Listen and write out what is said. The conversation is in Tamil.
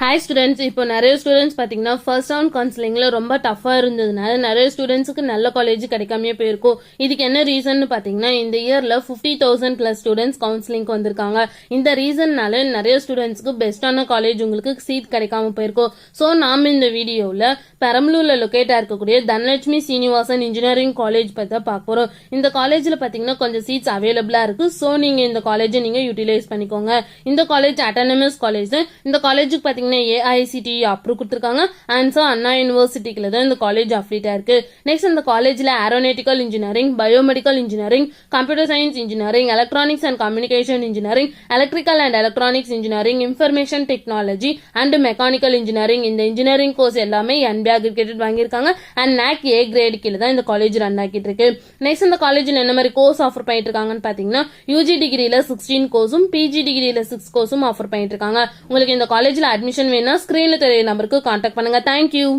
ஹாய் ஸ்டூடெண்ட்ஸ், இப்போ நிறைய ஸ்டூடெண்ட்ஸ் பார்த்தீங்கன்னா ஃபர்ஸ்ட் ரவுண்ட் கவுன்சிலிங்ல ரொம்ப டஃபாக இருந்ததுனால நிறைய ஸ்டூடெண்ட்ஸுக்கு நல்ல காலேஜ் கிடைக்காமயே போயிருக்கும். இதுக்கு என்ன ரீசன் பார்த்தீங்கன்னா, இந்த இயர்ல 50,000 பிளஸ் ஸ்டூடெண்ட்ஸ் கவுன்சிலிங்க்கு வந்திருக்காங்க. இந்த ரீசன்னால நிறைய ஸ்டூடெண்ட்ஸ்க்கு பெஸ்டான காலேஜ் உங்களுக்கு சீட் கிடைக்காம போயிருக்கும். ஸோ நாம இந்த வீடியோவில் பெரம்பலூர்ல லொக்கேட்டா இருக்கக்கூடிய தனலட்சுமி சீனிவாசன் இன்ஜினியரிங் காலேஜ் பற்றி பார்க்க போறோம். இந்த காலேஜ்ல பார்த்தீங்கன்னா கொஞ்சம் சீட்ஸ் அவைலபிளா இருக்கு. ஸோ நீங்க இந்த காலேஜை நீங்க யூட்டிலைஸ் பண்ணிக்கோங்க. இந்த காலேஜ் அட்டானமஸ் காலேஜ். இந்த காலேஜுக்கு பார்த்தீங்கன்னா AICTE அப்ரூவ் கொடுத்திருக்காங்க. ஆன்சர் அண்ணா யூனிவர்சிட்டிக்குள்ள தான் இந்த காலேஜ் அஃபிலியேட்டா இருக்கு. நெக்ஸ்ட் இந்த காலேஜ்ல aeronautical engineering, biomedical engineering, computer science engineering, electronics and communication engineering, electrical and electronics engineering, information technology and mechanical engineering, இந்த இன்ஜினியரிங் கோர்ஸ் எல்லாமே NBA அக்ரிகேட்டட் வாங்கியிருக்காங்க. அண்ட் NAC A கிரேட் கீழே தான் இந்த காலேஜ் ரன் ஆகிட்டு இருக்கு. நெக்ஸ்ட் இந்த காலேஜ்ல என்ன மாதிரி கோர்ஸ் ஆஃபர் பண்ணிட்டு இருக்காங்கன்னு பாத்தீங்கன்னா, UG டிகிரியில 16 கோர்ஸும் PG டிகிரியில 6 கோர்ஸும் ஆஃபர் பண்ணிட்டு இருக்காங்க. உங்களுக்கு இந்த காலேஜ்ல அட்மிஷன் வேணா ஸ்கிரீன்ல தெரிய நம்பருக்கு கான்டாக்ட் பண்ணுங்க. தேங்க்யூ.